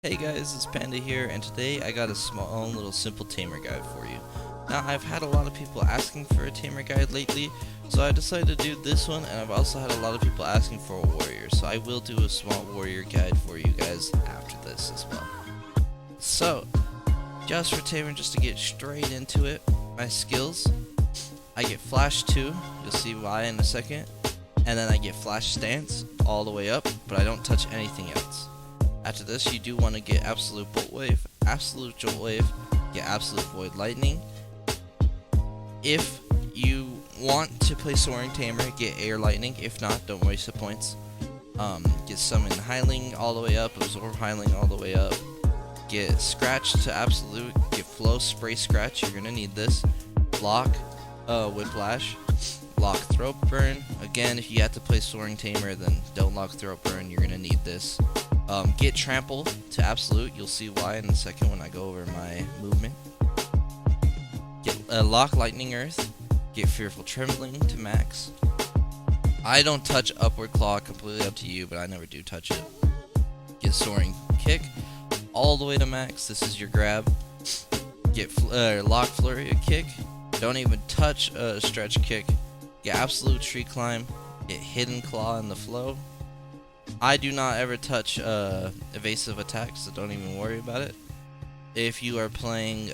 Hey guys, it's Panda here, and today I got a small little simple tamer guide for you. Now, I've had a lot of people asking for a tamer guide lately, so I decided to do this one, and I've also had a lot of people asking for a warrior, so I will do a small warrior guide for you guys after this as well. So, just for tamer, just to get straight into it, my skills, I get flash 2, you'll see why in a second, and then I get flash stance all the way up, but I don't touch anything else. After this, you do want to get absolute bolt wave, absolute jolt wave, get absolute void lightning. If you want to play soaring tamer, get air lightning. If not, don't waste the points. Get summon heiling all the way up, absorb heiling all the way up. Get scratch to absolute, get flow spray scratch. You're gonna need this. Lock, whiplash. Lock throat burn. Again, if you have to play soaring tamer, then don't lock throat burn. You're gonna need this. Get trample to absolute. You'll see why in a second when I go over my movement. Get lock lightning earth. Get fearful trembling to max. I don't touch upward claw, completely up to you, but I never do touch it. Get soaring kick all the way to max. This is your grab. Get lock flurry kick. Don't even touch stretch kick. Get absolute tree climb. Get hidden claw in the flow. I do not ever touch evasive attacks, so don't even worry about it. If you are playing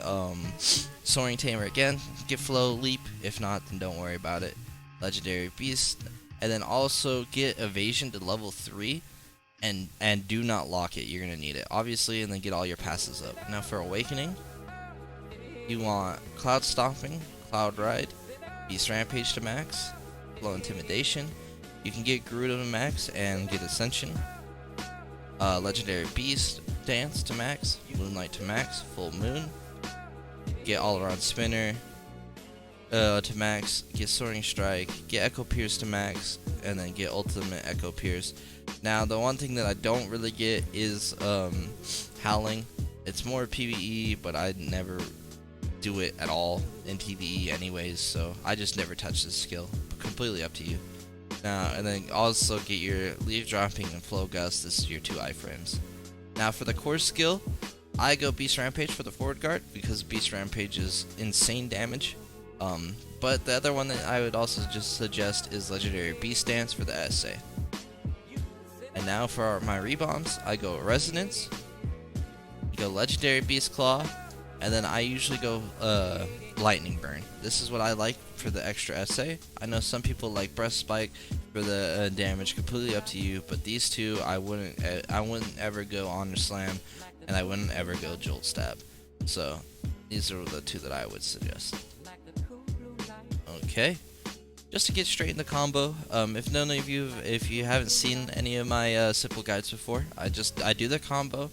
soaring tamer again, get flow leap. If not, then don't worry about it. Legendary beast, and then also get evasion to level 3, and do not lock it. You're gonna need it, obviously, and then get all your passes up. Now for awakening, you want cloud stomping, cloud ride, beast rampage to max, flow intimidation. You can get Garuda to max and get Ascension. Legendary Beast Dance to max. Moonlight to max. Full Moon. Get All Around Spinner to max. Get Soaring Strike. Get Echo Pierce to max. And then get Ultimate Echo Pierce. Now, the one thing that I don't really get is Howling. It's more PvE, but I never do it at all in PvE anyways, so I just never touch this skill. Completely up to you. Now, and then also get your leaf dropping and flow gust. This is your 2 iframes. Now for the core skill, I go beast rampage for the forward guard because beast rampage is insane damage. But the other one that I would also just suggest is legendary beast dance for the SA. And now for my rebounds, I go resonance, go legendary beast claw, and then I usually go lightning burn. This is what I like for the extra SA. I know some people like breath spike for the damage, completely up to you, but these two I wouldn't ever go honor slam, and I wouldn't ever go jolt stab. So these are the two that I would suggest. Okay, just to get straight in the combo, if you haven't seen any of my simple guides before, I do the combo,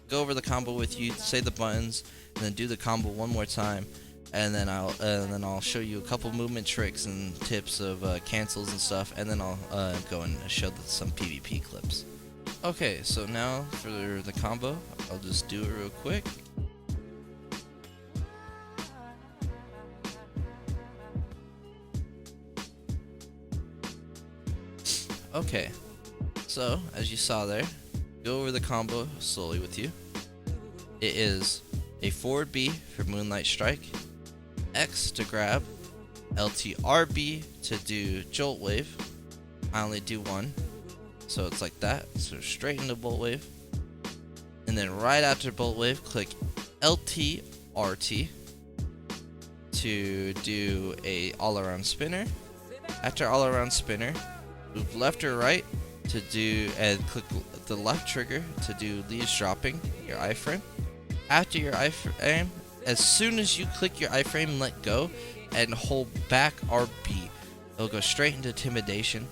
go over the combo with you, say the buttons, and then do the combo one more time, and then I'll show you a couple movement tricks and tips of cancels and stuff, and then I'll go and show some PvP clips. Okay, so now for the combo, I'll just do it real quick. Okay, so as you saw there, go over the combo slowly with you. It is a forward B for Moonlight Strike, X to grab, LTRB to do Jolt Wave. I only do one, so it's like that, so straight into Bolt Wave. And then right after Bolt Wave, click LTRT to do a all-around spinner. After all-around spinner, move left or right to do, and click the left trigger to do leaves dropping, your iframe. After your iframe, as soon as you click your iframe, let go and hold back RB. It'll go straight into intimidation,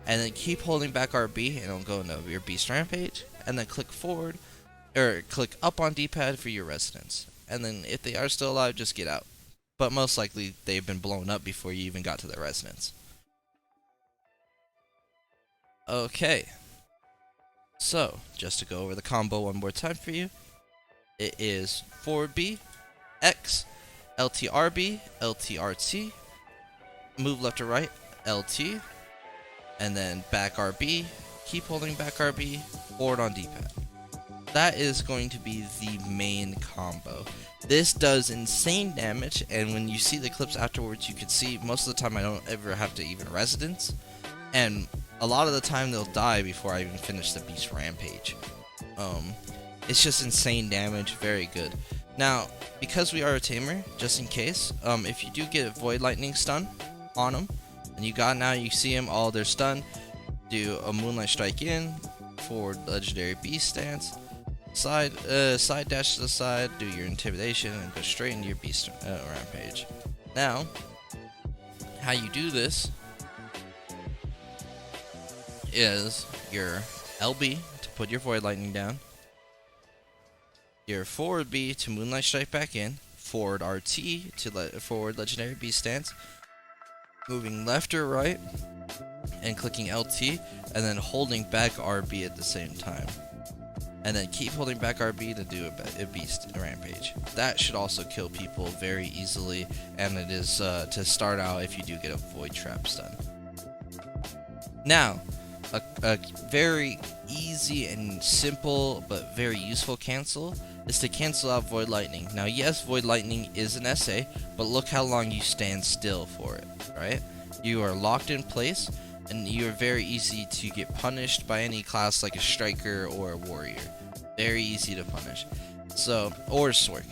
and then keep holding back RB, and it'll go into your beast rampage. And then click forward, or click up on D-pad for your resonance. And then if they are still alive, just get out. But most likely they've been blown up before you even got to the resonance. Okay. So just to go over the combo one more time for you. It is forward B, X, LTRB, LTRT, move left or right, LT, and then back RB, keep holding back RB, forward on D-pad. that is going to be the main combo. This does insane damage, and when you see the clips afterwards, you can see most of the time I don't ever have to even residence, and a lot of the time they'll die before I even finish the beast rampage. It's just insane damage, very good. Now, because we are a tamer, just in case, if you do get a void lightning stun on them, and you see them all, they're stunned, do a moonlight strike in, forward legendary beast stance, side dash to the side, do your intimidation, and go straight into your beast rampage. Now, how you do this is your LB to put your void lightning down, your forward B to moonlight strike back in, forward RT to forward legendary beast stance, moving left or right, and clicking LT, and then holding back RB at the same time. And then keep holding back RB to do a beast rampage. That should also kill people very easily, and it is to start out if you do get a void trap stun. Now, a very easy and simple but very useful cancel is to cancel out void lightning. Now yes, void lightning is an SA, but look how long you stand still for it, right? You are locked in place, and you are very easy to get punished by any class like a striker or a warrior. Very easy to punish. So, or Sork.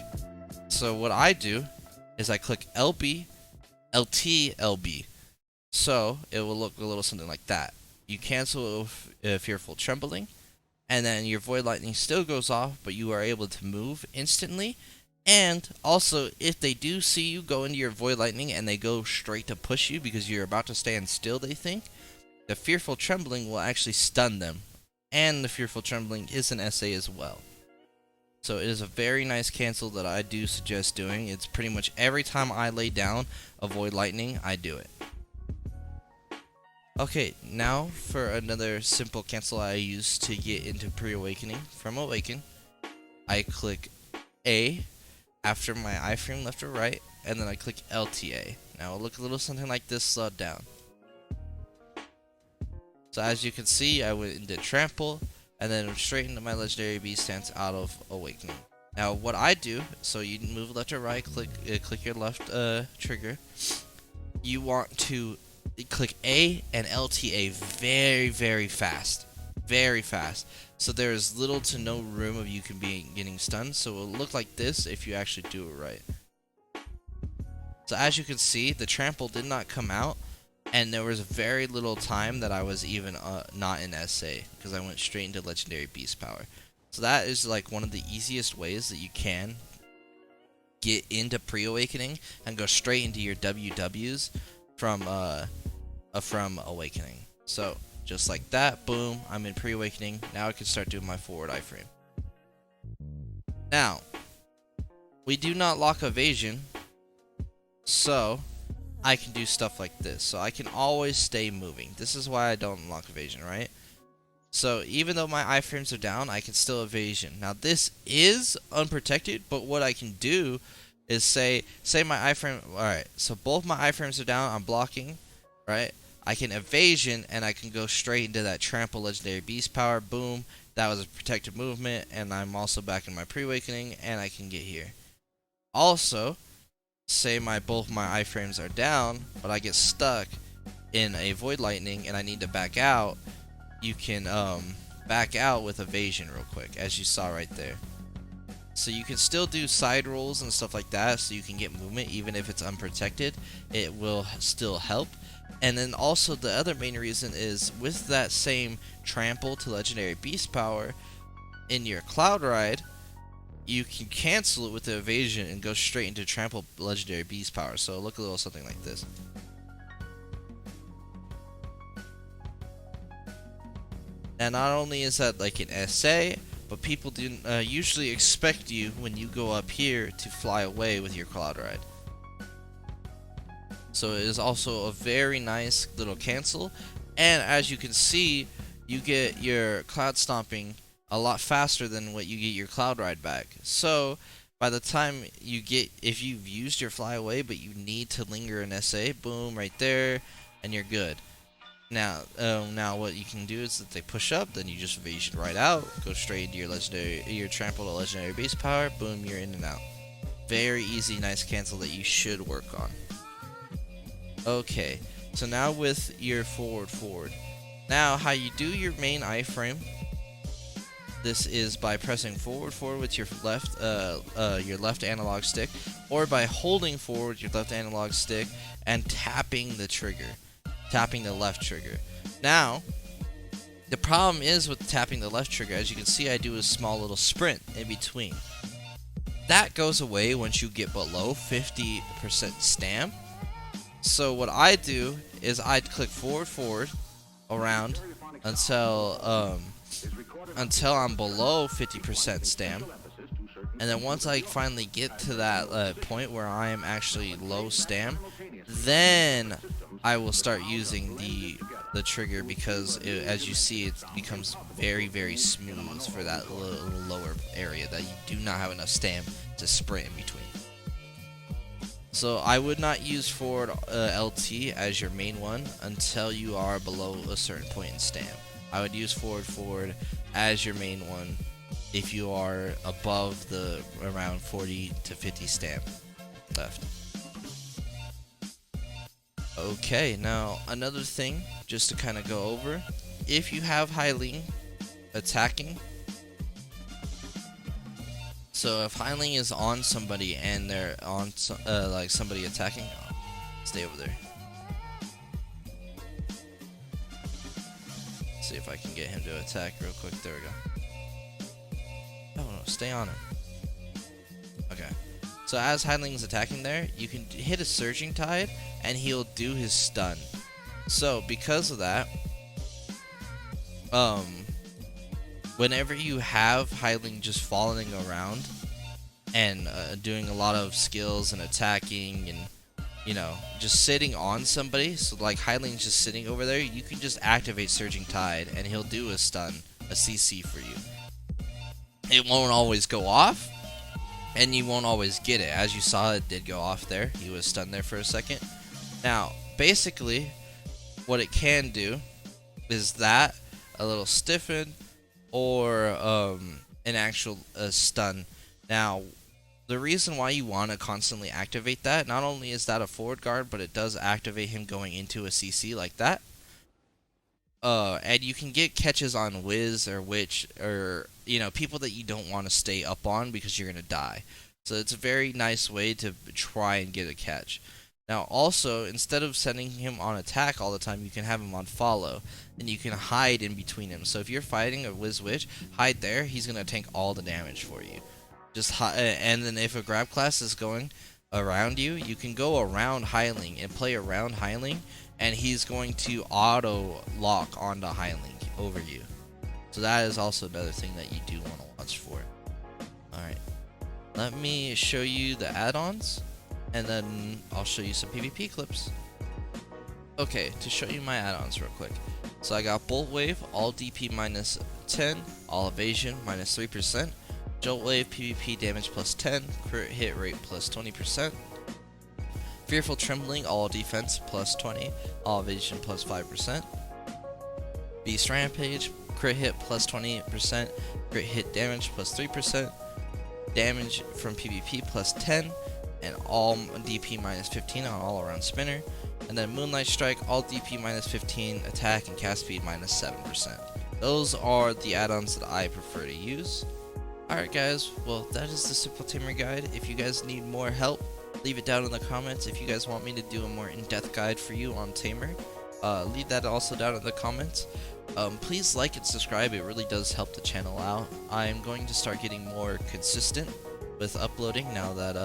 So what I do is I click LB, LT, LB. So it will look a little something like that. You cancel Fearful Trembling, and then your Void Lightning still goes off, but you are able to move instantly. And also, if they do see you go into your Void Lightning and they go straight to push you because you're about to stand still, they think, the Fearful Trembling will actually stun them. And the Fearful Trembling is an SA as well. So it is a very nice cancel that I do suggest doing. It's pretty much every time I lay down a Void Lightning, I do it. Okay, now for another simple cancel I use to get into pre-awakening from Awaken. I click A after my iframe left or right, and then I click LTA. Now it'll look a little something like this slowed down. So as you can see, I went into Trample, and then straight into my Legendary Beast stance out of Awakening. Now what I do, so you move left or right, click your left trigger. You want to click A and LTA very, very fast. Very fast. So there is little to no room of you can be getting stunned. So it will look like this if you actually do it right. So as you can see, the trample did not come out, and there was very little time that I was even not in SA, because I went straight into Legendary Beast Power. So that is like one of the easiest ways that you can get into pre-awakening and go straight into your WWs from Awakening. So just like that, boom, I'm in pre-awakening. Now I can start doing my forward iframe. Now, we do not lock evasion, so I can do stuff like this. So I can always stay moving. This is why I don't lock evasion, right? So even though my iframes are down, I can still evasion. Now this is unprotected, but what I can do is say my iframe, alright, so both my iframes are down, I'm blocking, right? I can evasion, and I can go straight into that trample legendary beast power, boom, that was a protected movement, and I'm also back in my pre-awakening, and I can get here. Also, say both my iframes are down, but I get stuck in a void lightning, and I need to back out, you can back out with evasion real quick, as you saw right there. So you can still do side rolls and stuff like that, so you can get movement even if it's unprotected. It will still help. And then also the other main reason is with that same trample to legendary beast power in your cloud ride, you can cancel it with the evasion and go straight into trample legendary beast power. So it'll look a little something like this. And not only is that like an SA, but people do usually expect you when you go up here to fly away with your cloud ride. So it is also a very nice little cancel, and as you can see, you get your cloud stomping a lot faster than what you get your cloud ride back. So by the time you get, if you've used your fly away but you need to linger in SA, boom, right there, and you're good. Now what you can do is that they push up, then you just evasion right out, go straight into your trample to legendary base power, boom, you're in and out. Very easy, nice cancel that you should work on. Okay, so now with your forward. Now how you do your main iframe, this is by pressing forward with your left analog stick, or by holding forward your left analog stick and tapping the left trigger. Now, the problem is with tapping the left trigger, as you can see, I do a small little sprint in between. That goes away once you get below 50% stamp. So what I do is I click forward around until I'm below 50% stamp, and then once I finally get to that point where I am actually low stamp, then I will start using the trigger, because as you see, it becomes very smooth for that little lower area that you do not have enough stamp to sprint in between. So I would not use forward LT as your main one until you are below a certain point in stamp. I would use forward as your main one if you are above the around 40 to 50 stamp left. Okay, now another thing just to kind of go over, if you have Hyling attacking, so if Hyling is on somebody and they're on like somebody attacking, stay over there. See if I can get him to attack real quick. There we go. Oh no, stay on him. Okay. So as Hyling's attacking there, you can hit a Surging Tide and he'll do his stun. So because of that, whenever you have Hyling just following around and doing a lot of skills and attacking and, you know, just sitting on somebody, so like Hyling's just sitting over there, you can just activate Surging Tide and he'll do a stun, a CC for you. It won't always go off, and you won't always get it. As you saw, it did go off there. He was stunned there for a second. Now, basically, what it can do is that a little stiffen or an actual stun. Now, the reason why you want to constantly activate that, not only is that a forward guard, but it does activate him going into a CC like that. And you can get catches on Wiz or Witch, or, you know, people that you don't want to stay up on because you're going to die. So it's a very nice way to try and get a catch. Now also, instead of sending him on attack all the time, you can have him on follow, and you can hide in between him. So if you're fighting a Wiz Witch, hide there, he's going to tank all the damage for you. Just and then if a grab class is going around you, you can go around Hyling and play around Hyling, and he's going to auto lock onto Hyling over you. So that is also another thing that you do want to watch for. Alright, let me show you the add-ons, and then I'll show you some PvP clips. Okay, to show you my add-ons real quick. So I got Bolt Wave, all DP minus 10, all evasion minus 3%, Jolt Wave PvP damage plus 10, crit hit rate plus 20%, Fearful Trembling, all defense plus 20, all evasion plus 5%, Beast Rampage, crit hit plus 20%, crit hit damage plus 3%, damage from PvP plus 10, and all DP minus 15 on all around spinner, and then Moonlight Strike, all DP minus 15, attack and cast speed minus 7%. Those are the add-ons that I prefer to use. Alright guys, well that is the Simple Tamer guide. If you guys need more help, leave it down in the comments. If you guys want me to do a more in-depth guide for you on Tamer, leave that also down in the comments. Please like and subscribe, it really does help the channel out. I'm going to start getting more consistent with uploading now that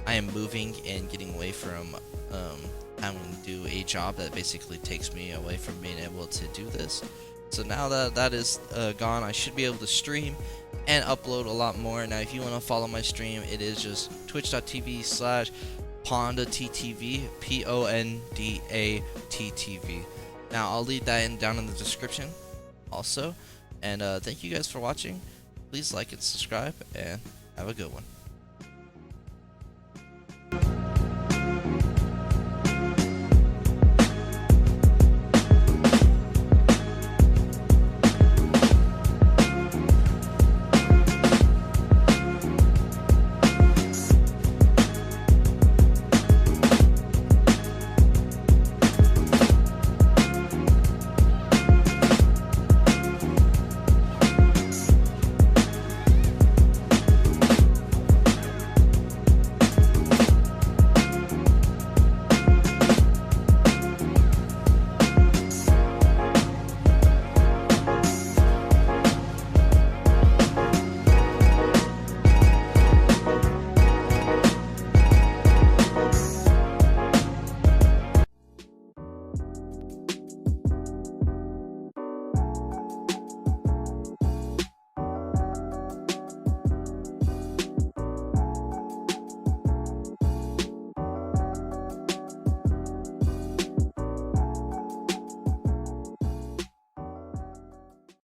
I am moving and getting away from having to do a job that basically takes me away from being able to do this. So now that that is gone, I should be able to stream and upload a lot more. Now if you want to follow my stream, it is just twitch.tv/PondaTTV, PONDATTV. Now I'll leave that down in the description also. And thank you guys for watching. Please like and subscribe, and have a good one.